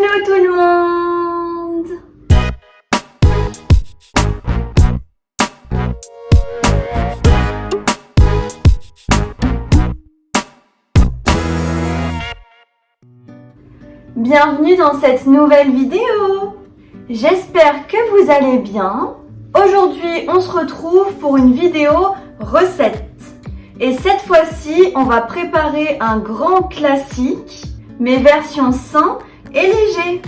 Hello tout le monde! Bienvenue dans cette nouvelle vidéo! J'espère que vous allez bien. Aujourd'hui, on se retrouve pour une vidéo recette. Et cette fois-ci, on va préparer un grand classique, mais version sain et léger.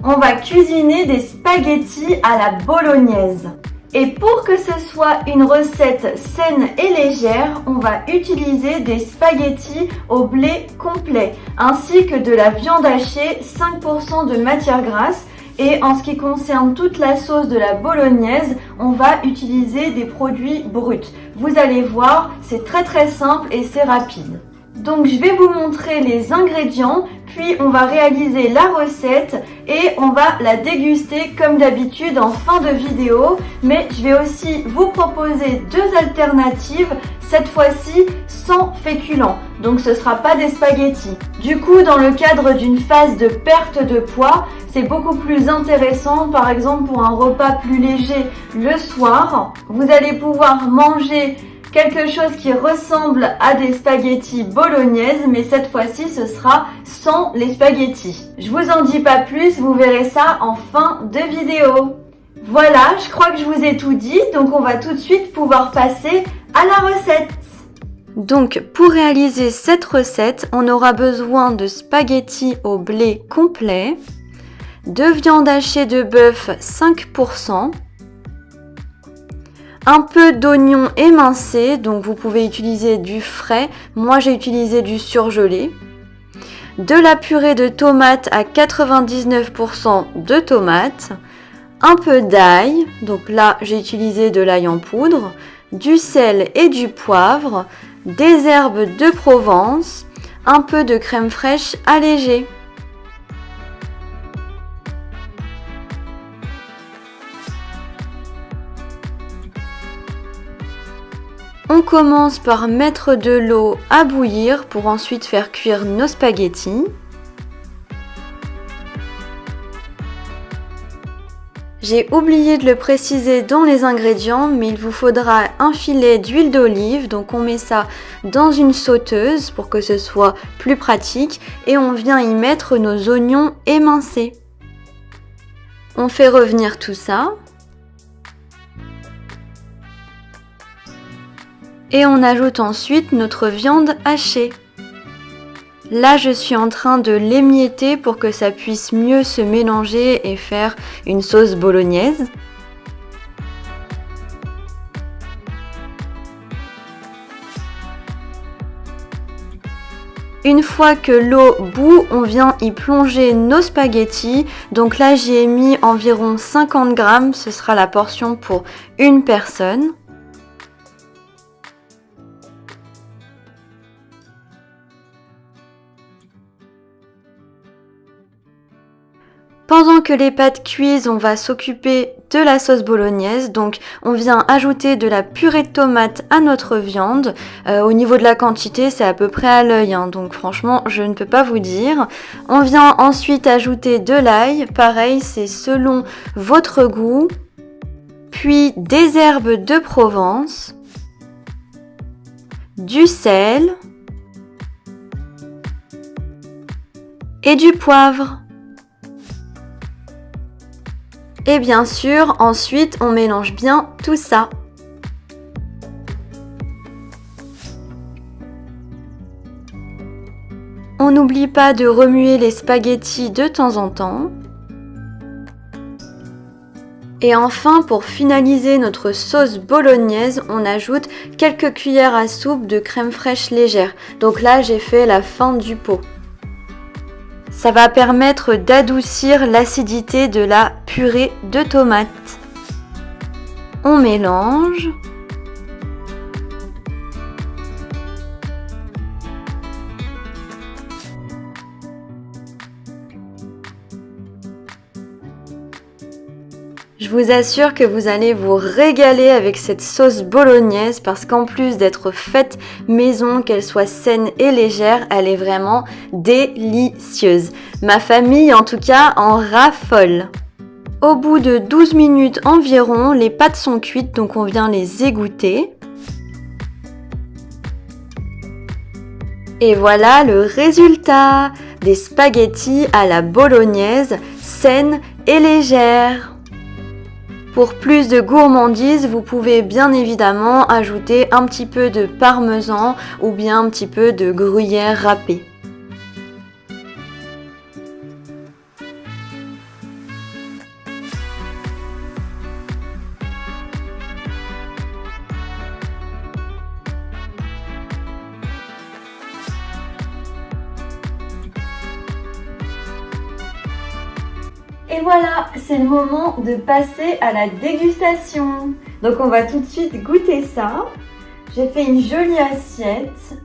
On va cuisiner des spaghettis à la bolognaise. Et pour que ce soit une recette saine et légère, on va utiliser des spaghettis au blé complet, ainsi que de la viande hachée, 5% de matière grasse. Et en ce qui concerne toute la sauce de la bolognaise, on va utiliser des produits bruts. Vous allez voir, c'est très simple et c'est rapide. Donc je vais vous montrer les ingrédients, puis on va réaliser la recette et on va la déguster comme d'habitude en fin de vidéo. Mais je vais aussi vous proposer deux alternatives, cette fois-ci sans féculents. Donc ce ne sera pas des spaghettis. Du coup, dans le cadre d'une phase de perte de poids, c'est beaucoup plus intéressant, par exemple pour un repas plus léger le soir. Vous allez pouvoir manger quelque chose qui ressemble à des spaghettis bolognaises, mais cette fois-ci, ce sera sans les spaghettis. Je vous en dis pas plus, vous verrez ça en fin de vidéo. Voilà, je crois que je vous ai tout dit, donc on va tout de suite pouvoir passer à la recette. Donc, pour réaliser cette recette, on aura besoin de spaghettis au blé complet, de viande hachée de bœuf 5%, un peu d'oignon émincé, donc vous pouvez utiliser du frais, moi j'ai utilisé du surgelé, de la purée de tomates à 99% de tomates, un peu d'ail, donc là j'ai utilisé de l'ail en poudre, du sel et du poivre, des herbes de Provence, un peu de crème fraîche allégée. On commence par mettre de l'eau à bouillir pour ensuite faire cuire nos spaghettis. J'ai oublié de le préciser dans les ingrédients, mais il vous faudra un filet d'huile d'olive. Donc on met ça dans une sauteuse pour que ce soit plus pratique et on vient y mettre nos oignons émincés. On fait revenir tout ça. Et on ajoute ensuite notre viande hachée. Là, je suis en train de l'émietter pour que ça puisse mieux se mélanger et faire une sauce bolognaise. Une fois que l'eau bout, on vient y plonger nos spaghettis. Donc là, j'y ai mis environ 50 grammes, ce sera la portion pour une personne. Pendant que les pâtes cuisent, on va s'occuper de la sauce bolognaise. Donc on vient ajouter de la purée de tomate à notre viande. Au niveau de la quantité, c'est à peu près à l'œil, hein, donc franchement, je ne peux pas vous dire. On vient ensuite ajouter de l'ail. Pareil, c'est selon votre goût. Puis des herbes de Provence. Du sel. Et du poivre. Et bien sûr, ensuite, on mélange bien tout ça. On n'oublie pas de remuer les spaghettis de temps en temps. Et enfin, pour finaliser notre sauce bolognaise, on ajoute quelques cuillères à soupe de crème fraîche légère. Donc là, j'ai fait la fin du pot. Ça va permettre d'adoucir l'acidité de la purée de tomates. On mélange. Je vous assure que vous allez vous régaler avec cette sauce bolognaise parce qu'en plus d'être faite maison, qu'elle soit saine et légère, elle est vraiment délicieuse. Ma famille en tout cas en raffole. Au bout de 12 minutes environ, les pâtes sont cuites donc on vient les égoutter. Et voilà le résultat, des spaghettis à la bolognaise, saines et légères. Pour plus de gourmandise, vous pouvez bien évidemment ajouter un petit peu de parmesan ou bien un petit peu de gruyère râpée. Et voilà, c'est le moment de passer à la dégustation. Donc on va tout de suite goûter ça. J'ai fait une jolie assiette.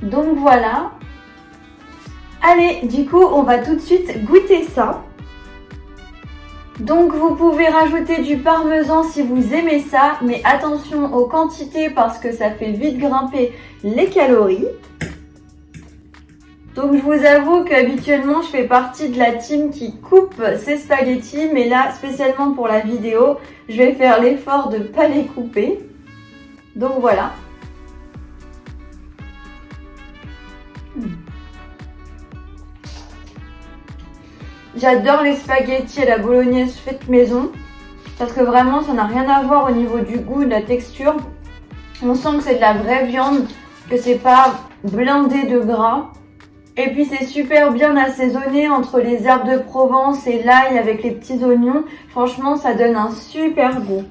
Donc voilà. Allez, du coup, on va tout de suite goûter ça. Donc vous pouvez rajouter du parmesan si vous aimez ça, mais attention aux quantités parce que ça fait vite grimper les calories. Donc je vous avoue qu'habituellement je fais partie de la team qui coupe ses spaghettis, mais là spécialement pour la vidéo, je vais faire l'effort de ne pas les couper. Donc voilà. J'adore les spaghettis à la bolognaise faites maison parce que vraiment ça n'a rien à voir au niveau du goût, de la texture. On sent que c'est de la vraie viande, que c'est pas blindé de gras. Et puis c'est super bien assaisonné entre les herbes de Provence et l'ail avec les petits oignons. Franchement, ça donne un super goût.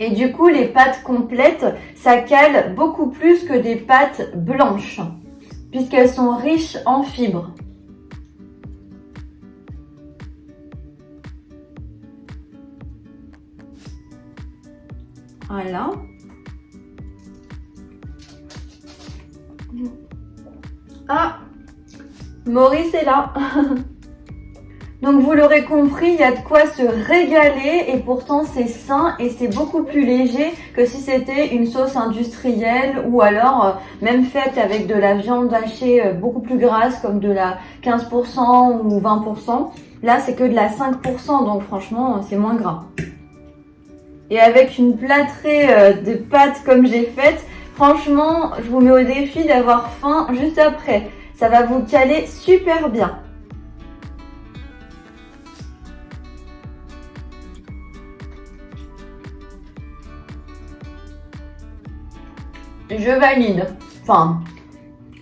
Et du coup, les pâtes complètes, ça cale beaucoup plus que des pâtes blanches, puisqu'elles sont riches en fibres. Voilà. Ah, Maurice est là. Donc vous l'aurez compris, il y a de quoi se régaler et pourtant c'est sain et c'est beaucoup plus léger que si c'était une sauce industrielle ou alors même faite avec de la viande hachée beaucoup plus grasse comme de la 15% ou 20%. Là c'est que de la 5% donc franchement c'est moins gras. Et avec une plâtrée de pâtes comme j'ai faite, franchement, je vous mets au défi d'avoir faim juste après. Ça va vous caler super bien. Je valide. Enfin,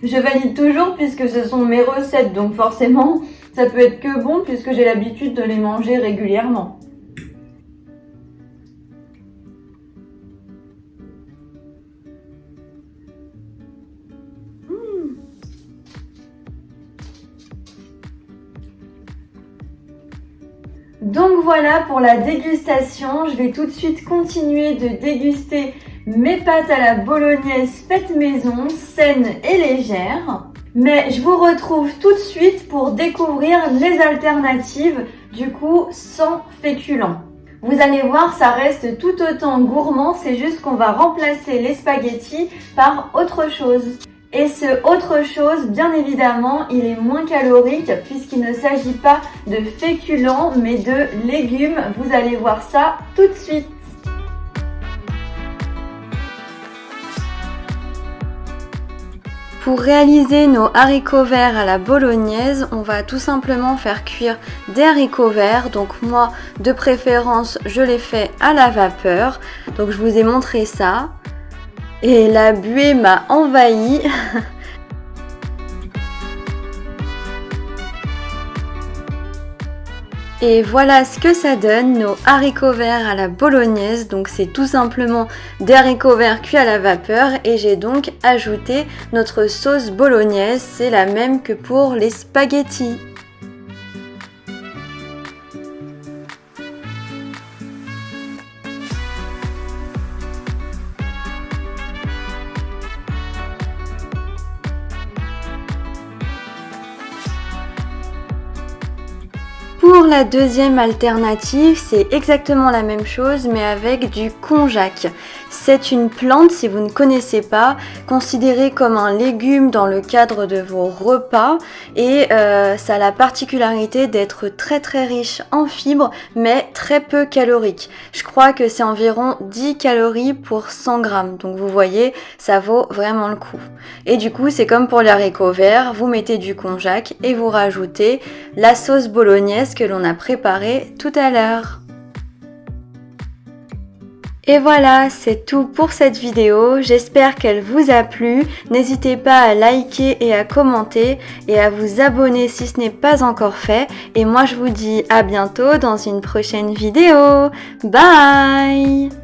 je valide toujours puisque ce sont mes recettes. Donc forcément, ça peut être que bon puisque j'ai l'habitude de les manger régulièrement. Donc voilà pour la dégustation, je vais tout de suite continuer de déguster mes pâtes à la bolognaise faites maison, saines et légères. Mais je vous retrouve tout de suite pour découvrir les alternatives, du coup sans féculents. Vous allez voir, ça reste tout autant gourmand, c'est juste qu'on va remplacer les spaghettis par autre chose. Et ce autre chose, bien évidemment, il est moins calorique puisqu'il ne s'agit pas de féculents mais de légumes. Vous allez voir ça tout de suite. Pour réaliser nos haricots verts à la bolognaise, on va tout simplement faire cuire des haricots verts. Donc moi, de préférence, je les fais à la vapeur. Donc je vous ai montré ça. Et la buée m'a envahi. Et voilà ce que ça donne, nos haricots verts à la bolognaise. Donc c'est tout simplement des haricots verts cuits à la vapeur. Et j'ai donc ajouté notre sauce bolognaise. C'est la même que pour les spaghettis. Pour Pour la deuxième alternative, c'est exactement la même chose mais avec du konjac. C'est une plante, si vous ne connaissez pas, considérée comme un légume dans le cadre de vos repas et ça a la particularité d'être très très riche en fibres mais très peu calorique. Je crois que c'est environ 10 calories pour 100 grammes, donc vous voyez, ça vaut vraiment le coup. Et du coup, c'est comme pour les haricots verts, vous mettez du konjac et vous rajoutez la sauce bolognaise que l'on a préparée tout à l'heure. Et voilà, c'est tout pour cette vidéo, j'espère qu'elle vous a plu. N'hésitez pas à liker et à commenter et à vous abonner si ce n'est pas encore fait. Et moi je vous dis à bientôt dans une prochaine vidéo. Bye!